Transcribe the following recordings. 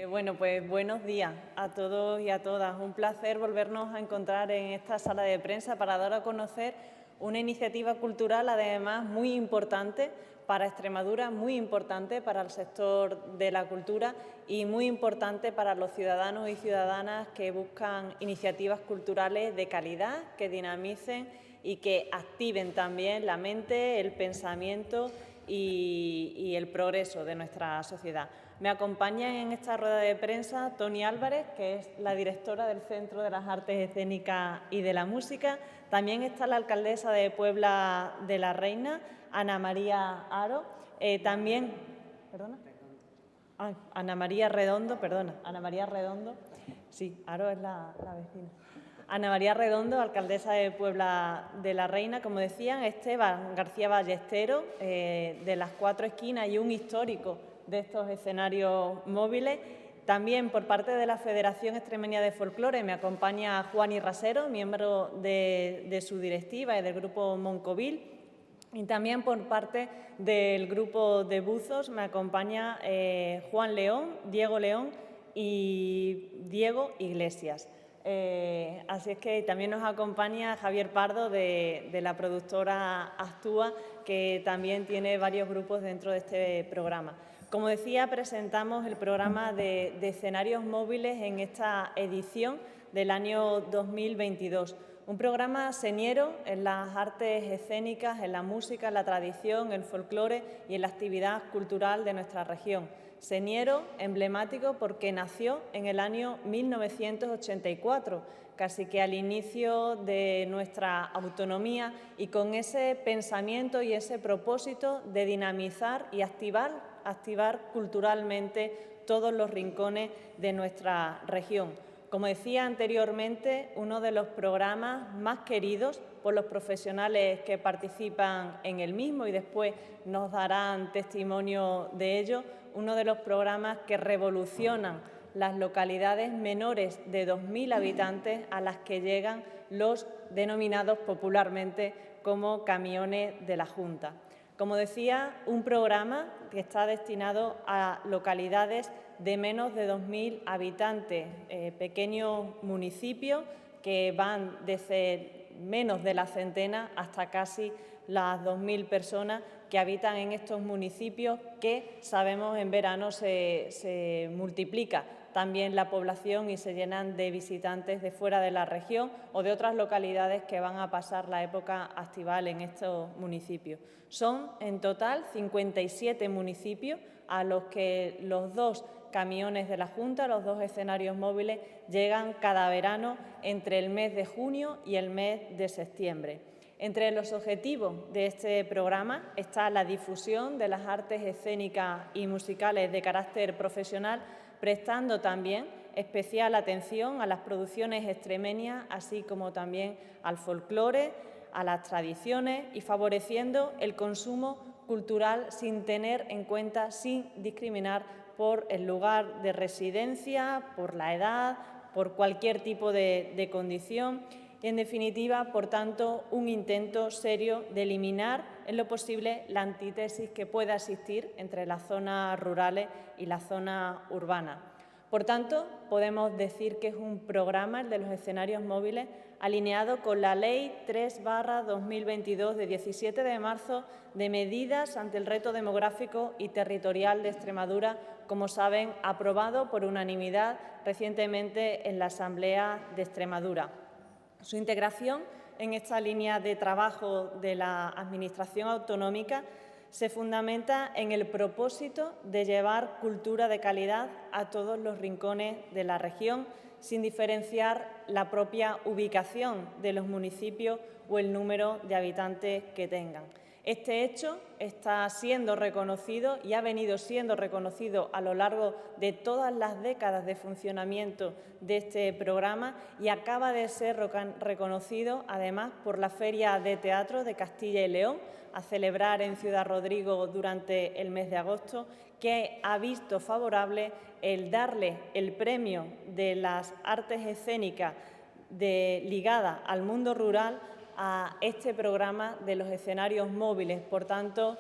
Bueno, pues buenos días a todos y a todas. Un placer volvernos a encontrar en esta sala de prensa para dar a conocer una iniciativa cultural, además, muy importante para Extremadura, muy importante para el sector de la cultura y muy importante para los ciudadanos y ciudadanas que buscan iniciativas culturales de calidad, que dinamicen y que activen también la mente, el pensamiento y el progreso de nuestra sociedad. Me acompaña en esta rueda de prensa Toni Álvarez, que es la directora del Centro de las Artes Escénicas y de la Música. También está la alcaldesa de Puebla de la Reina, Ana María Aro. Ana María Redondo. Sí, Aro es la vecina. Ana María Redondo, alcaldesa de Puebla de la Reina, como decían, Esteban García Ballesteros, de las Cuatro Esquinas y un histórico de estos escenarios móviles. También por parte de la Federación Extremeña de Folclore me acompaña Juani Rasero, miembro de su directiva y del grupo Moncovil. Y también por parte del grupo de buzos me acompaña Juan León, Diego León y Diego Iglesias. Así es que también nos acompaña Javier Pardo de la productora Actúa, que también tiene varios grupos dentro de este programa. Como decía, presentamos el programa de escenarios móviles en esta edición del año 2022. Un programa señero en las artes escénicas, en la música, en la tradición, el folclore y en la actividad cultural de nuestra región. Señero, emblemático, porque nació en el año 1984, casi que al inicio de nuestra autonomía, y con ese pensamiento y ese propósito de dinamizar y activar culturalmente todos los rincones de nuestra región. Como decía anteriormente, uno de los programas más queridos por los profesionales que participan en el mismo, y después nos darán testimonio de ello, uno de los programas que revolucionan las localidades menores de 2.000 habitantes a las que llegan los denominados popularmente como camiones de la Junta. Como decía, un programa que está destinado a localidades de menos de 2.000 habitantes, pequeños municipios que van desde menos de la centena hasta casi las 2.000 personas que habitan en estos municipios, que sabemos en verano se multiplica también la población y se llenan de visitantes de fuera de la región o de otras localidades que van a pasar la época estival en estos municipios. Son en total 57 municipios a los que los dos camiones de la Junta, los dos escenarios móviles, llegan cada verano entre el mes de junio y el mes de septiembre. Entre los objetivos de este programa está la difusión de las artes escénicas y musicales de carácter profesional, prestando también especial atención a las producciones extremeñas, así como también al folclore, a las tradiciones, y favoreciendo el consumo cultural sin tener en cuenta, sin discriminar por el lugar de residencia, por la edad, por cualquier tipo de condición. Y, en definitiva, por tanto, un intento serio de eliminar en lo posible la antítesis que pueda existir entre las zonas rurales y las zonas urbanas. Por tanto, podemos decir que es un programa, el de los escenarios móviles, alineado con la Ley 3/2022 de 17 de marzo de medidas ante el reto demográfico y territorial de Extremadura, como saben, aprobado por unanimidad recientemente en la Asamblea de Extremadura. Su integración en esta línea de trabajo de la Administración autonómica se fundamenta en el propósito de llevar cultura de calidad a todos los rincones de la región, sin diferenciar la propia ubicación de los municipios o el número de habitantes que tengan. Este hecho está siendo reconocido y ha venido siendo reconocido a lo largo de todas las décadas de funcionamiento de este programa, y acaba de ser reconocido además por la Feria de Teatro de Castilla y León, a celebrar en Ciudad Rodrigo durante el mes de agosto, que ha visto favorable el darle el premio de las artes escénicas ligada al mundo rural a este programa de los escenarios móviles. Por tanto,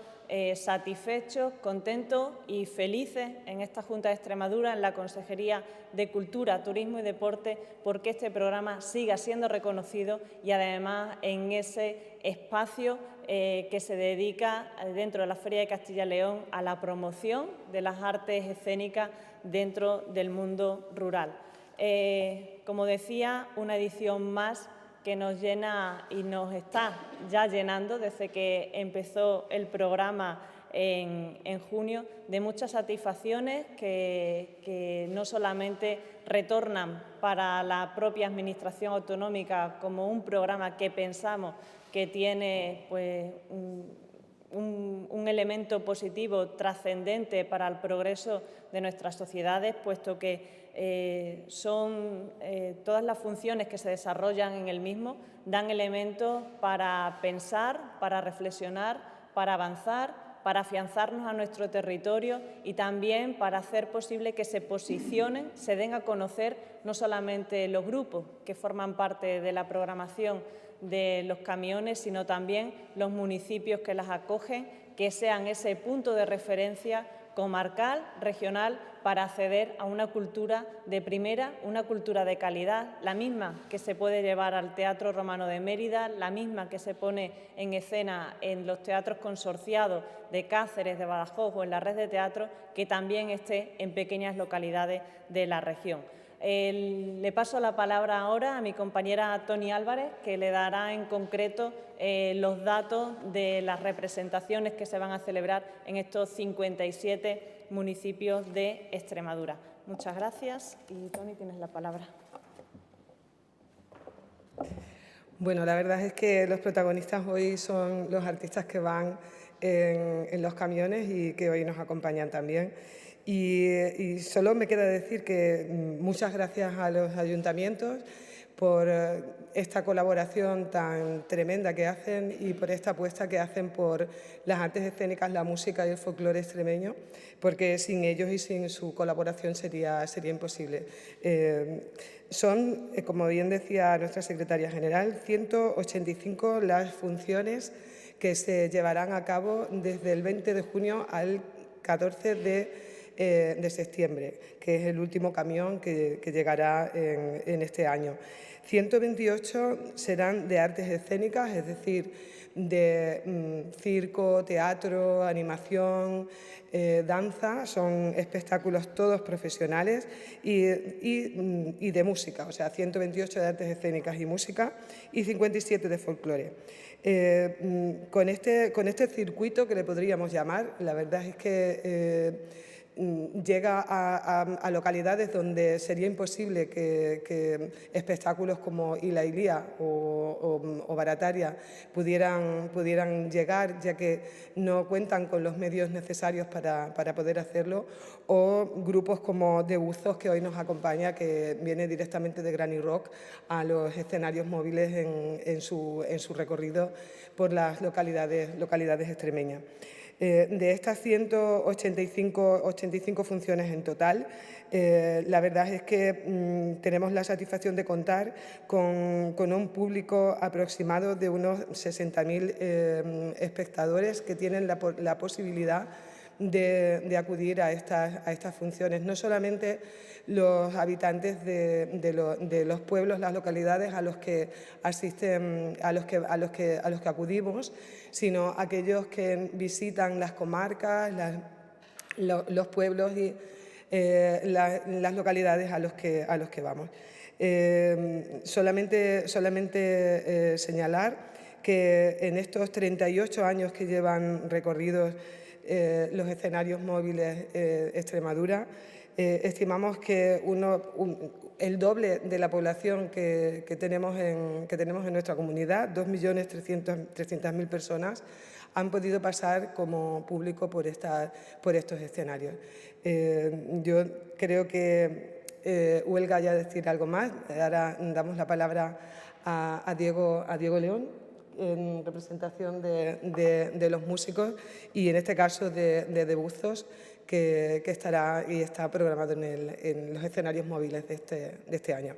satisfechos, contentos y felices en esta Junta de Extremadura, en la Consejería de Cultura, Turismo y Deporte, porque este programa siga siendo reconocido y además en ese espacio que se dedica dentro de la Feria de Castilla y León a la promoción de las artes escénicas dentro del mundo rural. Como decía, una edición más que nos llena y nos está ya llenando desde que empezó el programa en junio, de muchas satisfacciones que no solamente retornan para la propia Administración autonómica como un programa que pensamos que tiene pues, un elemento positivo trascendente para el progreso de nuestras sociedades, puesto que son todas las funciones que se desarrollan en el mismo, dan elementos para pensar, para reflexionar, para avanzar, para afianzarnos a nuestro territorio y también para hacer posible que se posicionen, se den a conocer no solamente los grupos que forman parte de la programación de los camiones, sino también los municipios que las acogen, que sean ese punto de referencia comarcal, regional, para acceder a una cultura de primera, una cultura de calidad, la misma que se puede llevar al Teatro Romano de Mérida, la misma que se pone en escena en los teatros consorciados de Cáceres, de Badajoz o en la red de teatro, que también esté en pequeñas localidades de la región. Le paso la palabra ahora a mi compañera Toni Álvarez, que le dará en concreto los datos de las representaciones que se van a celebrar en estos 57 municipios de Extremadura. Muchas gracias y, Toni, tienes la palabra. Bueno, la verdad es que los protagonistas hoy son los artistas que van en los camiones y que hoy nos acompañan también. Y solo me queda decir que muchas gracias a los ayuntamientos por esta colaboración tan tremenda que hacen y por esta apuesta que hacen por las artes escénicas, la música y el folclore extremeño, porque sin ellos y sin su colaboración sería imposible. Son, como bien decía nuestra secretaria general, 185 las funciones que se llevarán a cabo desde el 20 de junio al 14 de septiembre, que es el último camión que llegará en este año. 128 serán de artes escénicas, es decir, de circo, teatro, animación, danza, son espectáculos todos profesionales y de música, o sea, 128 de artes escénicas y música y 57 de folclore. Con este circuito que le podríamos llamar, la verdad es que llega a localidades donde sería imposible que espectáculos como Ila Ilía o Barataria pudieran llegar, ya que no cuentan con los medios necesarios para poder hacerlo, o grupos como De Buzos, que hoy nos acompaña, que viene directamente de Granny Rock a los escenarios móviles en su recorrido por las localidades extremeñas. De estas 185 funciones en total, la verdad es que tenemos la satisfacción de contar con un público aproximado de unos 60.000 espectadores que tienen la posibilidad de acudir a estas funciones. No solamente los habitantes de los pueblos, las localidades a los que asisten, a los que acudimos, sino aquellos que visitan las comarcas, los pueblos y las localidades a los que vamos. Solamente señalar que en estos 38 años que llevan recorridos los escenarios móviles Extremadura, estimamos que el doble de la población que tenemos en nuestra comunidad, 2.300.000 personas, han podido pasar como público por estos escenarios. Yo creo que huelga ya decir algo más. Ahora damos la palabra a Diego León, en representación de los músicos y en este caso de Buzos, que estará y está programado en los escenarios móviles de este año.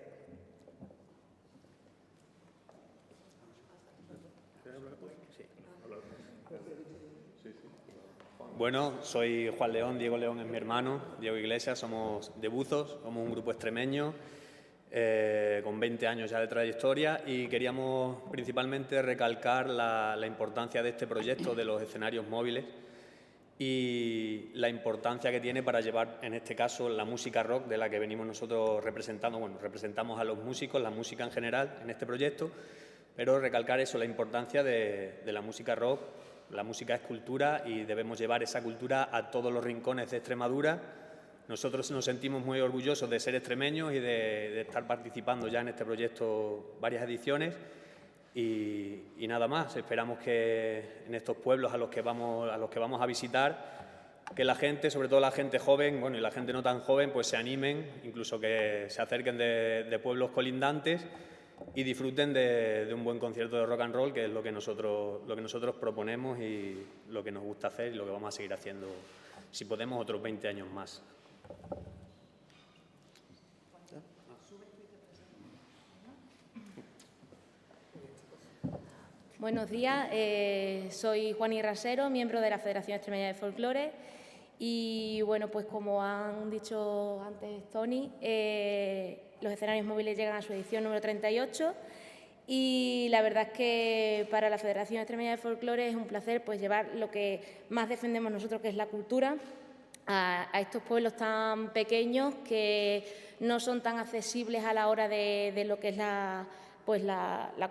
Bueno, soy Juan León, Diego León es mi hermano, Diego Iglesias, somos de Buzos, somos un grupo extremeño con 20 años ya de trayectoria y queríamos principalmente recalcar la importancia de este proyecto de los escenarios móviles y la importancia que tiene para llevar, en este caso, la música rock de la que venimos nosotros representando. Bueno, representamos a los músicos, la música en general en este proyecto, pero recalcar eso, la importancia de la música rock. La música es cultura y debemos llevar esa cultura a todos los rincones de Extremadura. Nosotros nos sentimos muy orgullosos de ser extremeños y de estar participando ya en este proyecto varias ediciones. Y nada más, esperamos que en estos pueblos a los que vamos a visitar, que la gente, sobre todo la gente joven, bueno, y la gente no tan joven, pues se animen, incluso que se acerquen de pueblos colindantes y disfruten de un buen concierto de rock and roll, que es lo que nosotros proponemos y lo que nos gusta hacer y lo que vamos a seguir haciendo, si podemos, otros 20 años más. Buenos días, soy Juani Rasero, miembro de la Federación Extremeña de Folclore y, bueno, pues como han dicho antes Tony, los escenarios móviles llegan a su edición número 38 y la verdad es que para la Federación Extremeña de Folclore es un placer pues llevar lo que más defendemos nosotros, que es la cultura, a estos pueblos tan pequeños que no son tan accesibles a la hora de lo que es la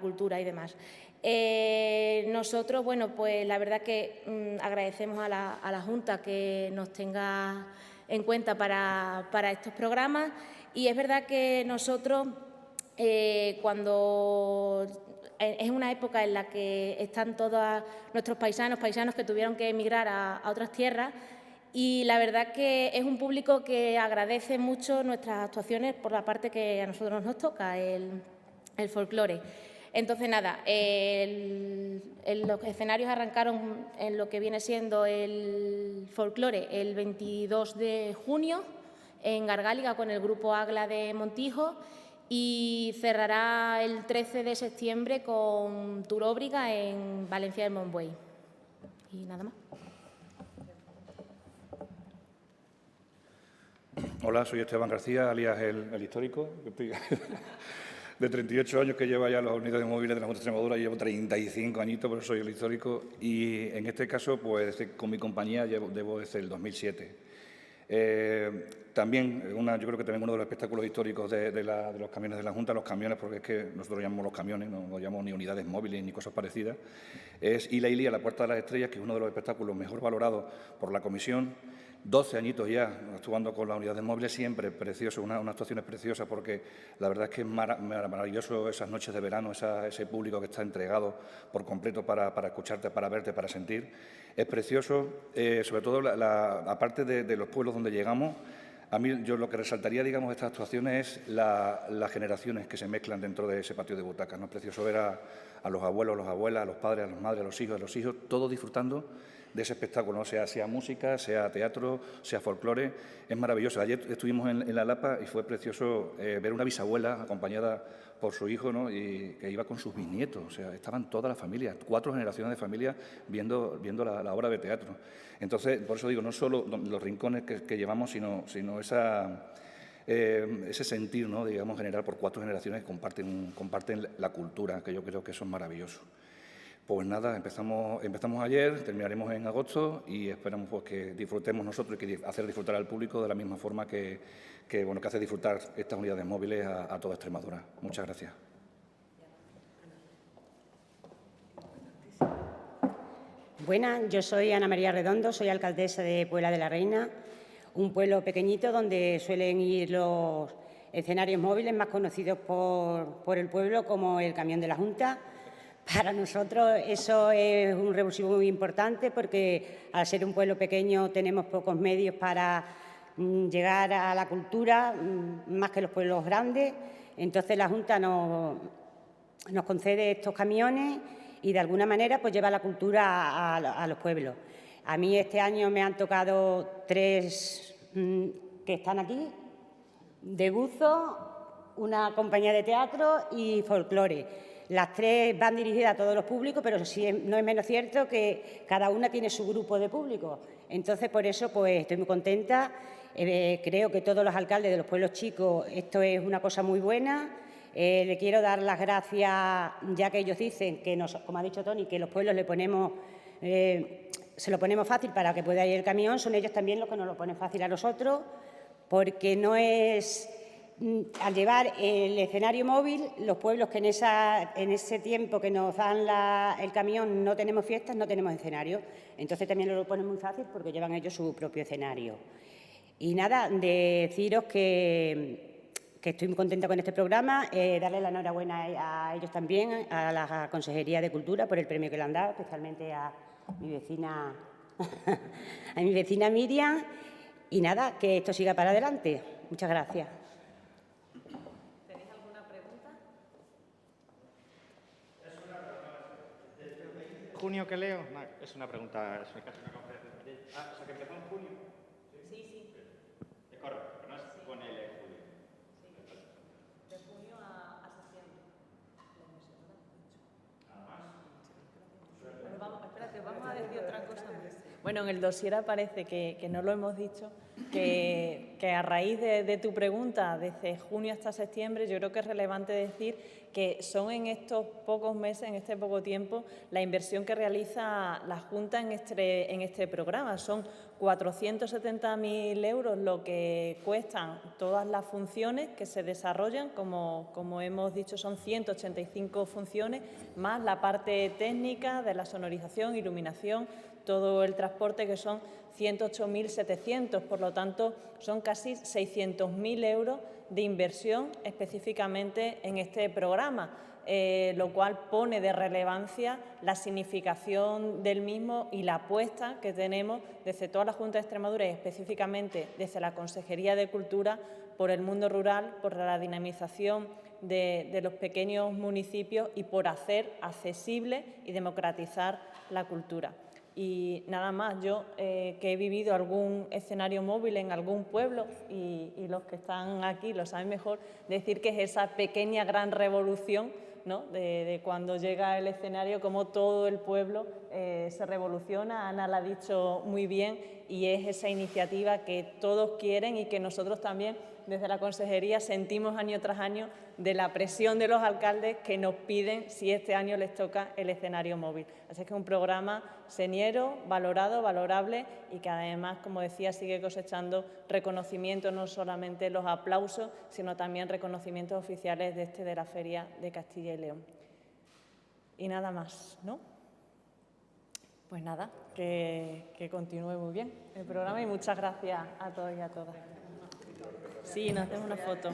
cultura y demás. Nosotros, bueno, pues la verdad que agradecemos a la Junta que nos tenga en cuenta para estos programas y es verdad que nosotros, cuando es una época en la que están todos nuestros paisanos que tuvieron que emigrar a otras tierras y la verdad que es un público que agradece mucho nuestras actuaciones por la parte que a nosotros nos toca, el folclore. Entonces, nada, los escenarios arrancaron en lo que viene siendo el folclore el 22 de junio en Gargáliga con el grupo Agla de Montijo y cerrará el 13 de septiembre con Turóbriga en Valencia del Monbuey. Y nada más. Hola, soy Esteban García, alias el Histórico. De 38 años que lleva ya las unidades móviles de la Junta de Extremadura, llevo 35 añitos, pero soy el Histórico. Y en este caso, pues con mi compañía llevo desde el 2007. También, yo creo que también uno de los espectáculos históricos de los camiones de la Junta, los camiones, porque es que nosotros llamamos los camiones, no llamamos ni unidades móviles ni cosas parecidas, es Ila Ilia, la Puerta de las Estrellas, que es uno de los espectáculos mejor valorados por la comisión. 12 añitos ya actuando con las unidades móviles, siempre precioso, unas actuaciones preciosas, porque la verdad es que es maravilloso esas noches de verano, ese público que está entregado por completo para escucharte, para verte, para sentir. Es precioso, sobre todo aparte de los pueblos donde llegamos. A mí yo lo que resaltaría, digamos, de estas actuaciones es las generaciones que se mezclan dentro de ese patio de butacas, ¿no? Es precioso ver a los abuelos, a las abuelas, a los padres, a las madres, a los hijos, todos disfrutando de ese espectáculo, ¿no? sea música, sea teatro, sea folclore, es maravilloso. Ayer estuvimos en La Lapa y fue precioso ver una bisabuela acompañada por su hijo, ¿no? Y que iba con sus bisnietos, o sea, estaban todas las familias, 4 generaciones de familias viendo la obra de teatro. Entonces, por eso digo, no solo los rincones que llevamos, sino ese sentir, ¿no? Digamos, general por 4 generaciones que comparten la cultura, que yo creo que eso es maravilloso. Pues nada, empezamos ayer, terminaremos en agosto y esperamos pues, que disfrutemos nosotros y que hacer disfrutar al público de la misma forma que hace disfrutar estas unidades móviles a toda Extremadura. Muchas gracias. Buenas, yo soy Ana María Redondo, soy alcaldesa de Puebla de la Reina, un pueblo pequeñito donde suelen ir los escenarios móviles más conocidos por el pueblo como el camión de la Junta. Para nosotros eso es un revulsivo muy importante porque al ser un pueblo pequeño tenemos pocos medios para llegar a la cultura, más que los pueblos grandes. Entonces la Junta nos concede estos camiones y de alguna manera pues lleva la cultura a los pueblos. A mí este año me han tocado 3 que están aquí, de buzo, una compañía de teatro y folclore. Las 3 van dirigidas a todos los públicos, pero sí no es menos cierto que cada una tiene su grupo de público. Entonces, por eso, pues estoy muy contenta. Creo que todos los alcaldes de los pueblos chicos, esto es una cosa muy buena. Le quiero dar las gracias, ya que ellos dicen que, como ha dicho Toni, que los pueblos se lo ponemos fácil para que pueda ir el camión, son ellos también los que nos lo ponen fácil a nosotros, porque no es... Al llevar el escenario móvil, los pueblos que en ese tiempo que nos dan el camión no tenemos fiestas, no tenemos escenario. Entonces también lo ponen muy fácil porque llevan ellos su propio escenario. Y nada, deciros que estoy muy contenta con este programa, darle la enhorabuena a ellos también, a la Consejería de Cultura por el premio que le han dado, especialmente a mi vecina, a mi vecina Miriam. Y nada, que esto siga para adelante. Muchas gracias. Junio que leo, no, es una pregunta, es casi una conferencia. O sea, que empezó en junio. Sí. De correcto, pero no es con el julio. Sí. De junio a septiembre. Pero vamos, espérate, vamos a decir otra cosa más. Bueno, en el dossier aparece que no lo hemos dicho, que a raíz de tu pregunta, desde junio hasta septiembre, yo creo que es relevante decir que son en estos pocos meses, en este poco tiempo, la inversión que realiza la Junta en este programa. Son 470.000 euros lo que cuestan todas las funciones que se desarrollan, como hemos dicho, son 185 funciones, más la parte técnica de la sonorización, iluminación, todo el transporte, que son 108.700, por lo tanto, son casi 600.000 euros de inversión específicamente en este programa, lo cual pone de relevancia la significación del mismo y la apuesta que tenemos desde toda la Junta de Extremadura y específicamente desde la Consejería de Cultura por el mundo rural, por la dinamización de los pequeños municipios y por hacer accesible y democratizar la cultura. Y nada más, yo que he vivido algún escenario móvil en algún pueblo y los que están aquí lo saben mejor, decir que es esa pequeña gran revolución, ¿no? de cuando llega el escenario, como todo el pueblo se revoluciona. Ana la ha dicho muy bien y es esa iniciativa que todos quieren y que nosotros también desde la Consejería sentimos año tras año de la presión de los alcaldes que nos piden si este año les toca el escenario móvil. Así que es un programa señero, valorado, valorable y que además, como decía, sigue cosechando reconocimientos, no solamente los aplausos, sino también reconocimientos oficiales de la Feria de Castilla y León. Y nada más, ¿no? Pues nada, que continúe muy bien el programa y muchas gracias a todos y a todas. Sí, nos hacemos una foto.